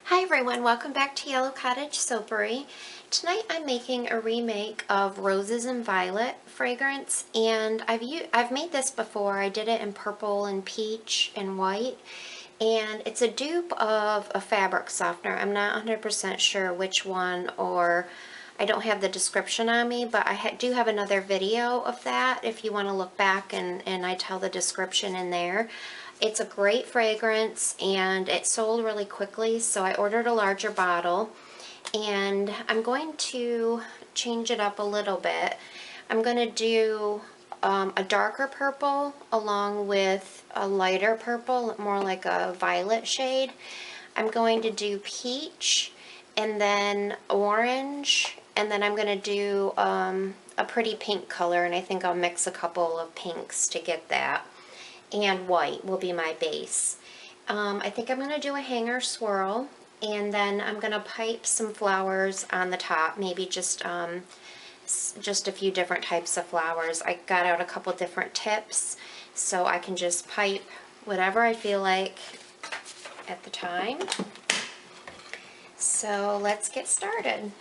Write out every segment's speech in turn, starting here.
Hi everyone, welcome back to Yellow Cottage Soapery. Tonight I'm making a remake of Roses and Violet fragrance, and I've made this before. I did it in purple and peach and white, and it's a dupe of a fabric softener. I'm not 100% sure which one, or I don't have the description on me, but I do have another video of that if you want to look back and I tell the description in there. It's a great fragrance and it sold really quickly, so I ordered a larger bottle, and I'm going to change it up a little bit. I'm going to do a darker purple along with a lighter purple, more like a violet shade. I'm going to do peach and then orange, and then I'm going to do a pretty pink color, and I think I'll mix a couple of pinks to get that. And white will be my base. I think I'm going to do a hanger swirl, and then I'm going to pipe some flowers on the top, maybe just a few different types of flowers. I got out a couple different tips, so I can just pipe whatever I feel like at the time. So let's get started.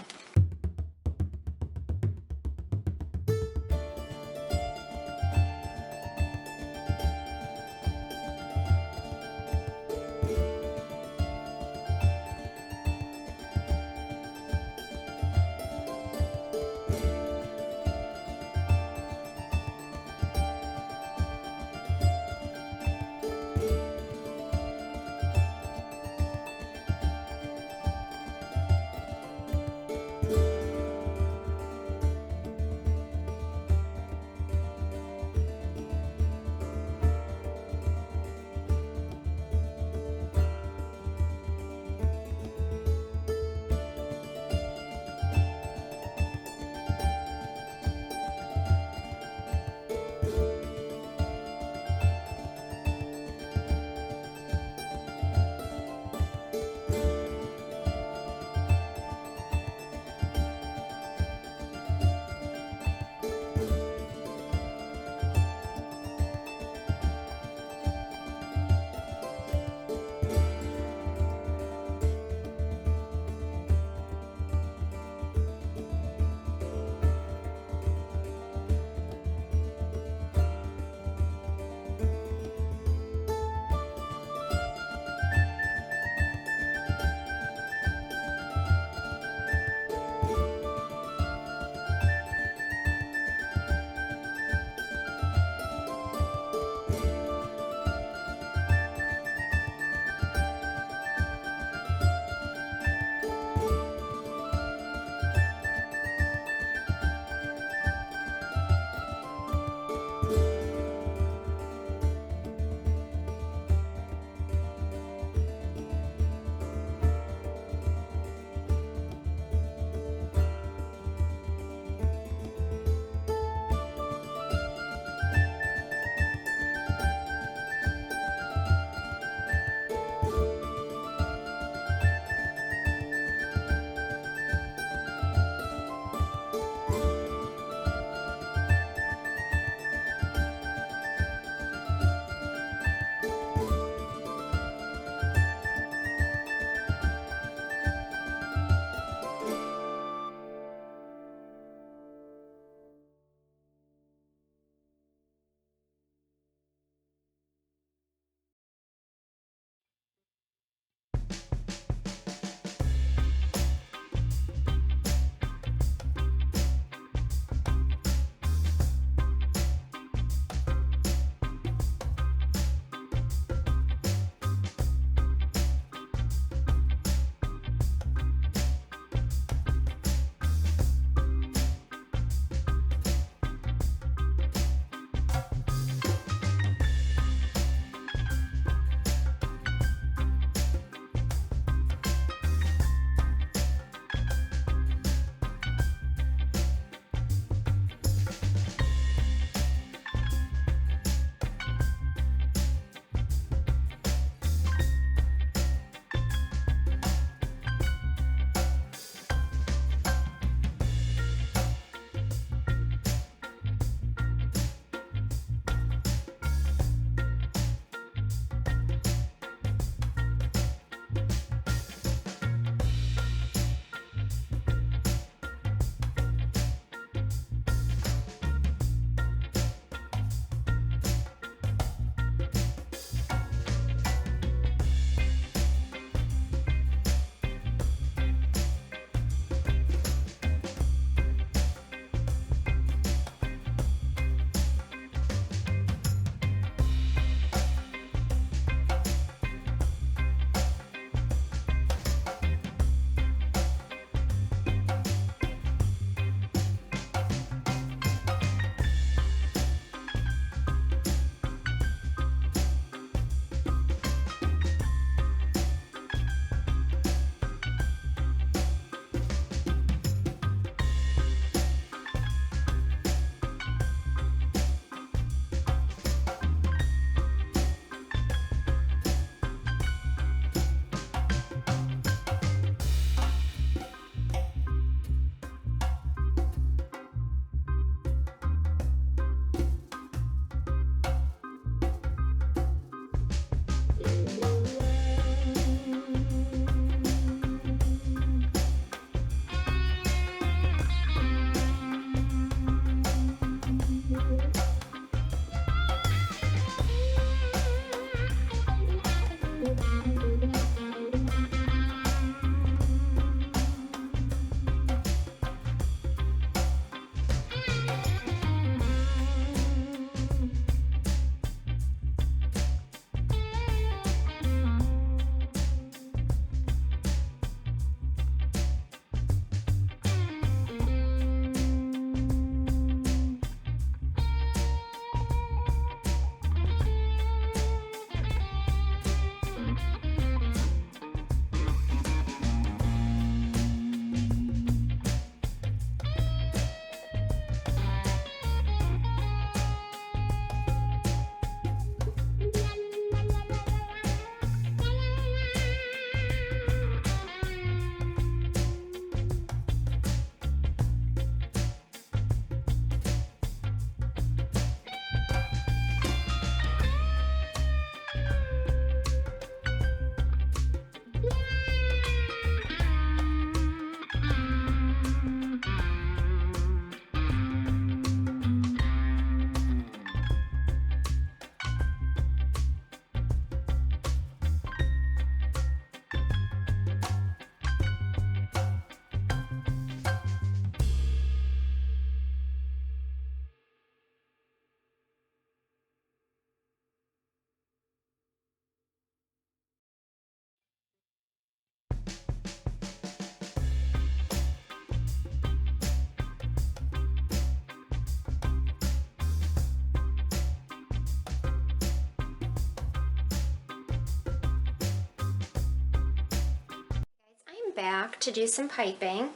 back to do some piping,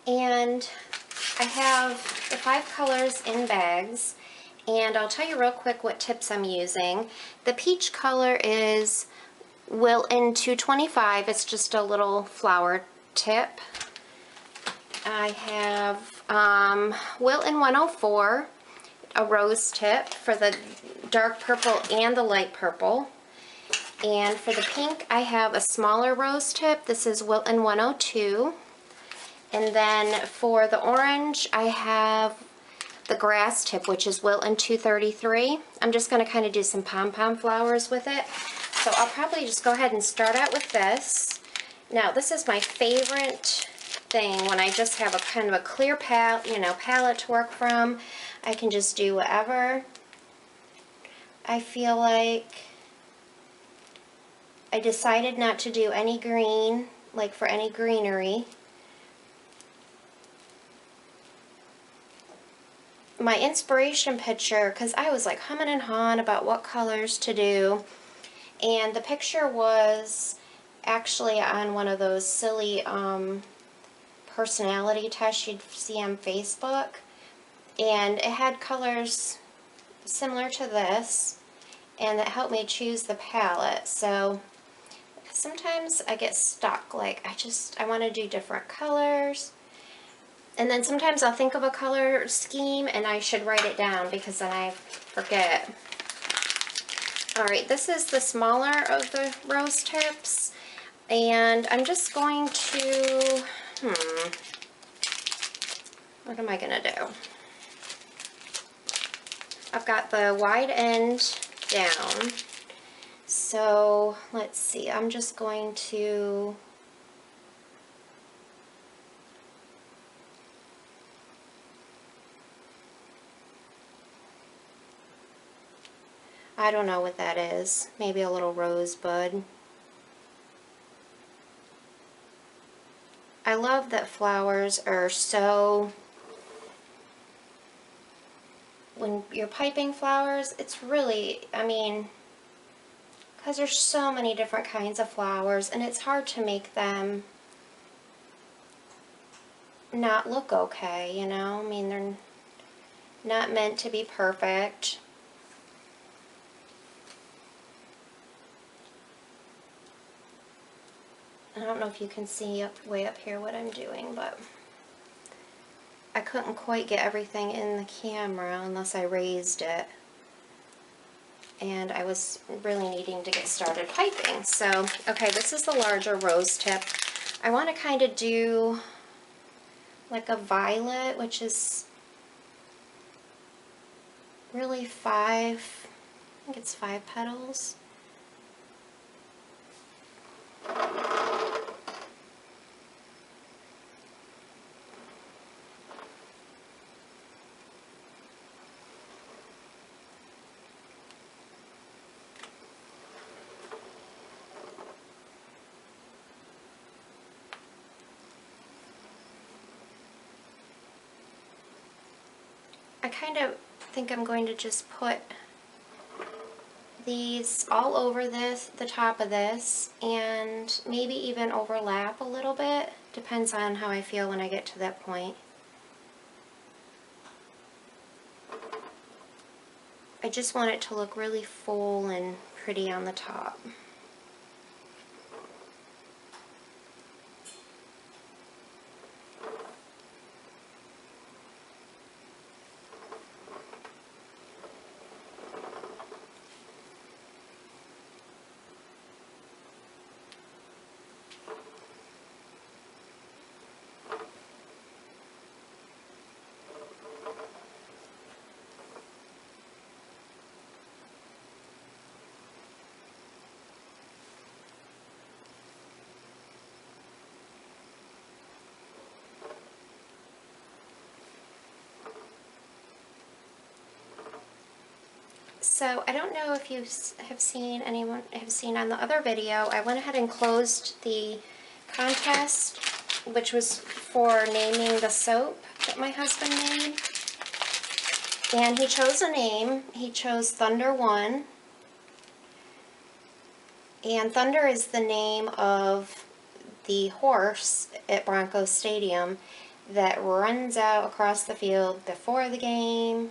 and I have the 5 colors in bags, and I'll tell you real quick what tips I'm using. The peach color is Wilton 225. It's just a little flower tip. I have Wilton 104, a rose tip for the dark purple and the light purple. And for the pink, I have a smaller rose tip. This is Wilton 102. And then for the orange, I have the grass tip, which is Wilton 233. I'm just going to kind of do some pom-pom flowers with it. So I'll probably just go ahead and start out with this. Now, this is my favorite thing when I just have a kind of a clear palette to work from. I can just do whatever I feel like. I decided not to do any green, like for any greenery. My inspiration picture, because I was like humming and hawing about what colors to do, and the picture was actually on one of those silly personality tests you'd see on Facebook, and it had colors similar to this, and that helped me choose the palette. So sometimes I get stuck, like I want to do different colors, and then sometimes I'll think of a color scheme and I should write it down because then I forget. Alright, this is the smaller of the rose tips, and I'm just going to, what am I going to do? I've got the wide end down, so let's see, I'm just going to I don't know what that is. Maybe a little rosebud. I love that flowers are so, when you're piping flowers, it's really, I mean, because there's so many different kinds of flowers, and it's hard to make them not look okay, you know? I mean, they're not meant to be perfect. I don't know if you can see way up here what I'm doing, but I couldn't quite get everything in the camera unless I raised it. And I was really needing to get started piping. So, okay, this is the larger rose tip. I want to kind of do like a violet, which is really 5, I think it's 5 petals. I kind of think I'm going to just put these all over the top of this, and maybe even overlap a little bit. Depends on how I feel when I get to that point. I just want it to look really full and pretty on the top. So I don't know if you have seen, anyone have seen on the other video, I went ahead and closed the contest, which was for naming the soap that my husband made. And he chose a name. He chose Thunder 1. And Thunder is the name of the horse at Broncos Stadium that runs out across the field before the game,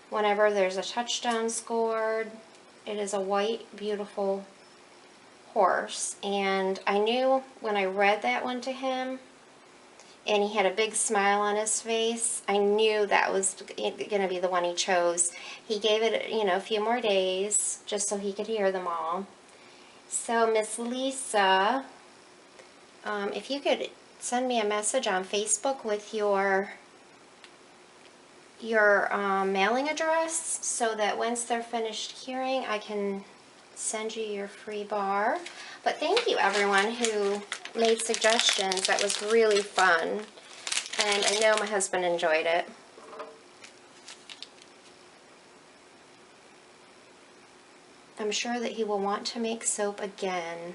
whenever there's a touchdown scored. It is a white, beautiful horse, and I knew when I read that one to him, and he had a big smile on his face, I knew that was going to be the one he chose. He gave it, you know, a few more days just so he could hear them all. So Miss Lisa, if you could send me a message on Facebook with your mailing address, so that once they're finished hearing, I can send you your free bar. But thank you everyone who made suggestions. That was really fun, and I know my husband enjoyed it. I'm sure that he will want to make soap again.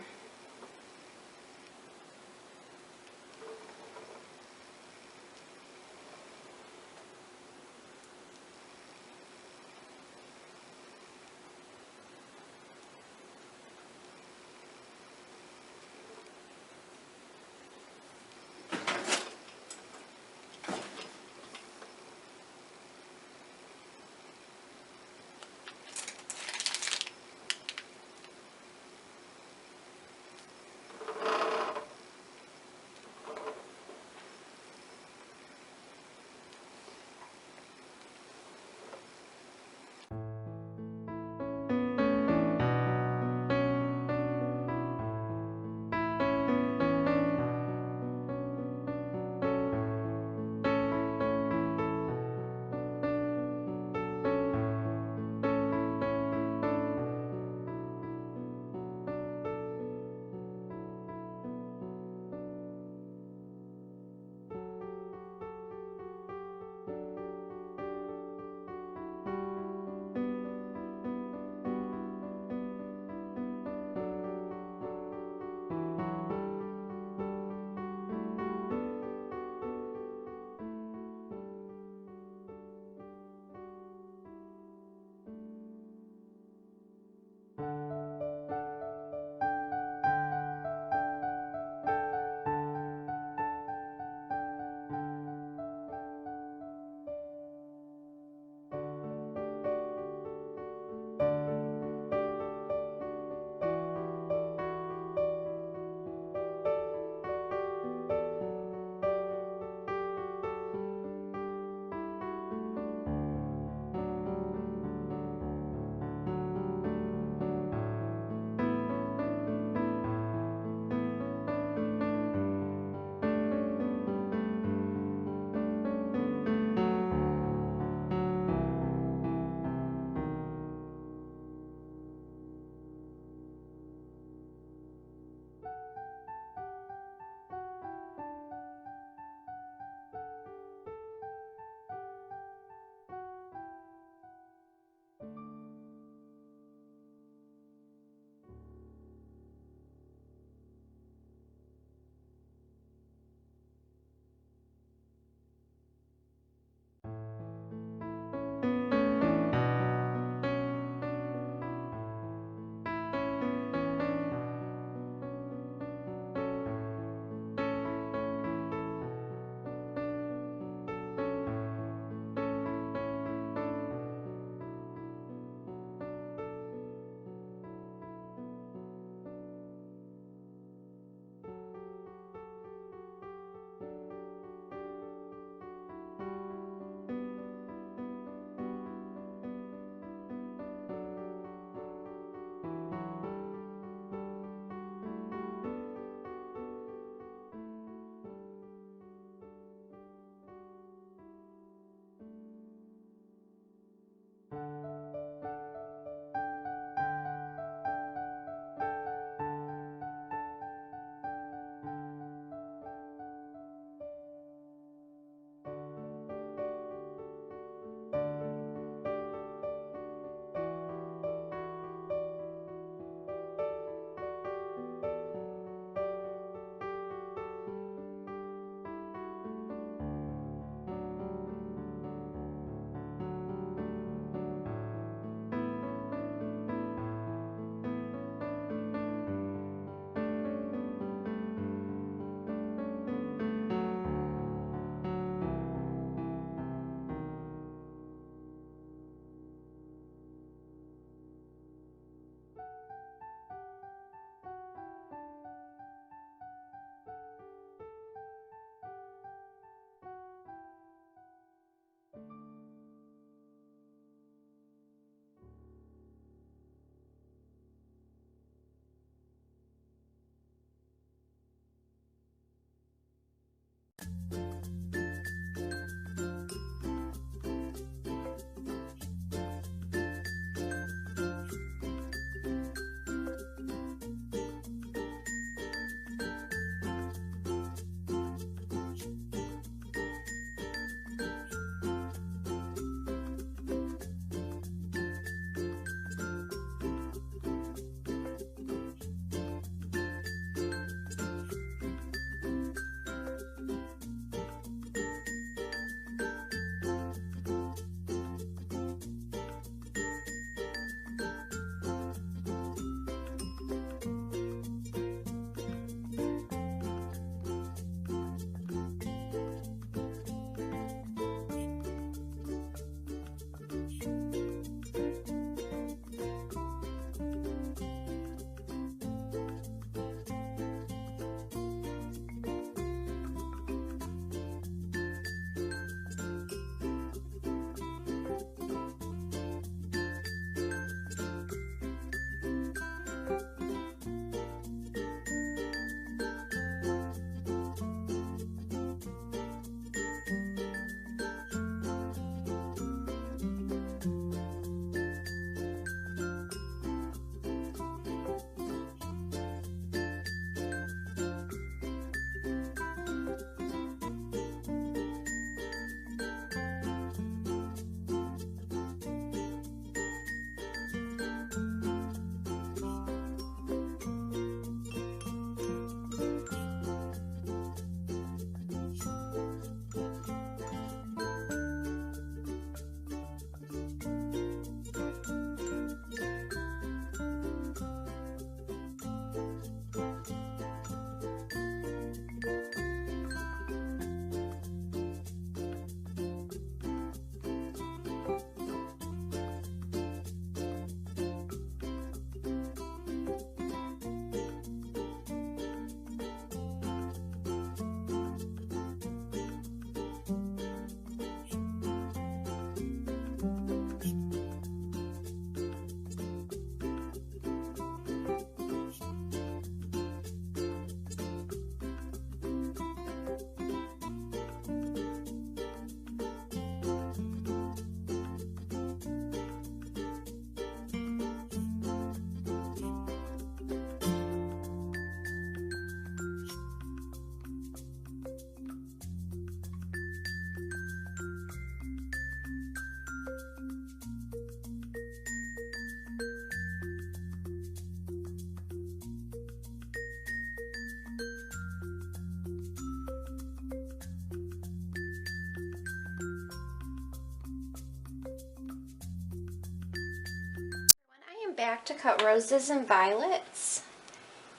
I'm back to cut roses and violets,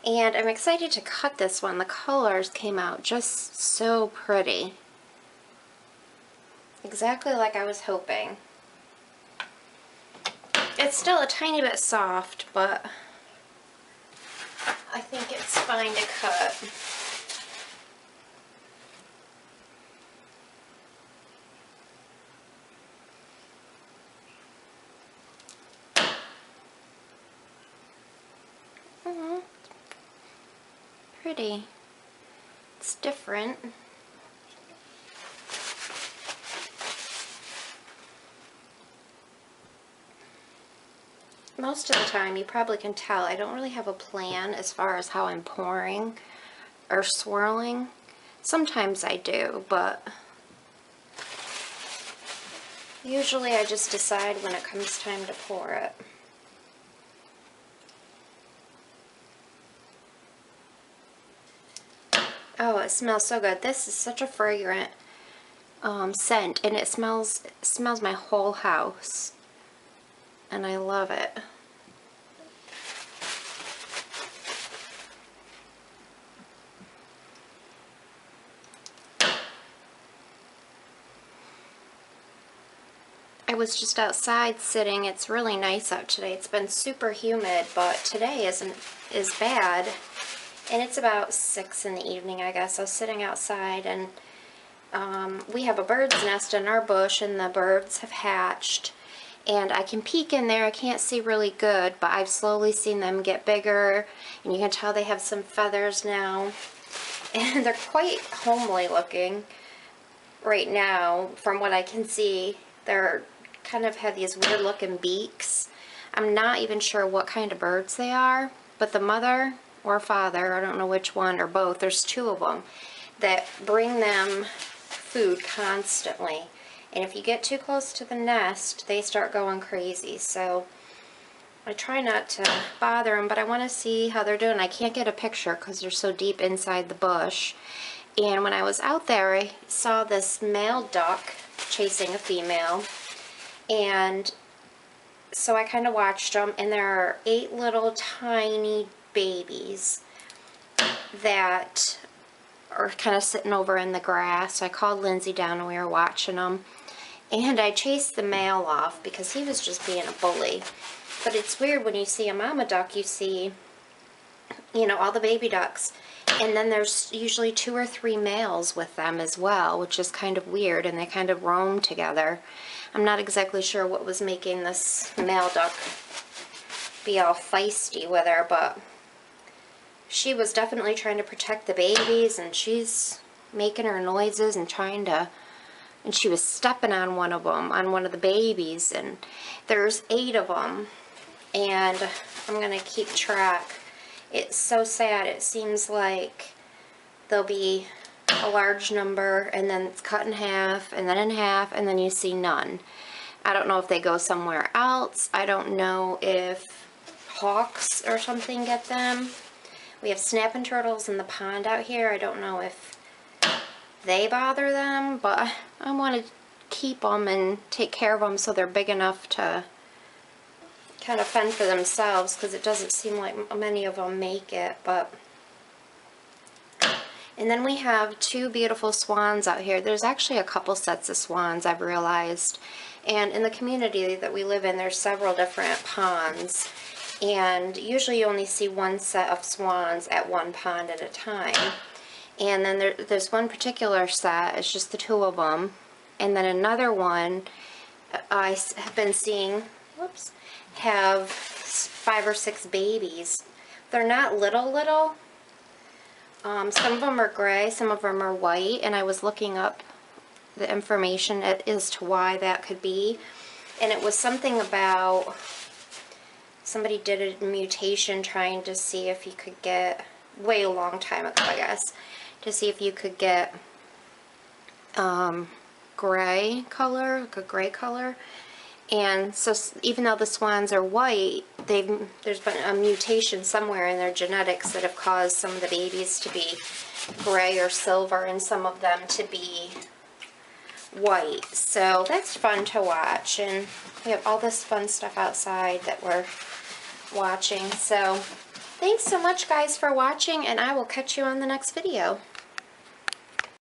and I'm excited to cut this one. The colors came out just so pretty. Exactly like I was hoping. It's still a tiny bit soft, but I think it's fine to cut. Pretty. It's different. Most of the time, you probably can tell, I don't really have a plan as far as how I'm pouring or swirling. Sometimes I do, but usually I just decide when it comes time to pour it. Oh, it smells so good. This is such a fragrant scent, and it smells my whole house, and I love it. I was just outside sitting. It's really nice out today. It's been super humid, but today isn't as bad. And it's about 6 in the evening, I guess. I was sitting outside, and we have a bird's nest in our bush, and the birds have hatched. And I can peek in there. I can't see really good, but I've slowly seen them get bigger, and you can tell they have some feathers now. And they're quite homely looking right now, from what I can see. They're kind of have these weird looking beaks. I'm not even sure what kind of birds they are, but the mother or father, I don't know which one, or both, there's 2 of them that bring them food constantly. And if you get too close to the nest, they start going crazy. So I try not to bother them, but I want to see how they're doing. I can't get a picture because they're so deep inside the bush. And when I was out there, I saw this male duck chasing a female. And so I kind of watched them, and there are 8 little tiny babies that are kind of sitting over in the grass. I called Lindsay down and we were watching them, and I chased the male off because he was just being a bully. But it's weird when you see a mama duck, you see, you know, all the baby ducks, and then there's usually 2 or 3 males with them as well, which is kind of weird, and they kind of roam together. I'm not exactly sure what was making this male duck be all feisty with her, but she was definitely trying to protect the babies, and she's making her noises and trying to, and she was stepping on one of them, on one of the babies, and there's 8 of them, and I'm going to keep track. It's so sad. It seems like there'll be a large number, and then it's cut in half, and then in half, and then you see none. I don't know if they go somewhere else. I don't know if hawks or something get them. We have snapping turtles in the pond out here. I don't know if they bother them, but I want to keep them and take care of them so they're big enough to kind of fend for themselves, because it doesn't seem like many of them make it. But and then we have 2 beautiful swans out here. There's actually a couple sets of swans, I've realized. And in the community that we live in, there's several different ponds. And usually you only see 1 set of swans at one pond at a time. And then there's one particular set, it's just the 2 of them. And then another one I have been seeing, whoops, have 5 or 6 babies. They're not little. Some of them are gray, some of them are white, and I was looking up the information as to why that could be. And it was something about somebody did a mutation trying to see if you could get, way a long time ago I guess, to see if you could get gray color, like a gray color. And so even though the swans are white, there's been a mutation somewhere in their genetics that have caused some of the babies to be gray or silver and some of them to be white. So that's fun to watch, and we have all this fun stuff outside that we're watching. So thanks so much guys for watching, and I will catch you on the next video.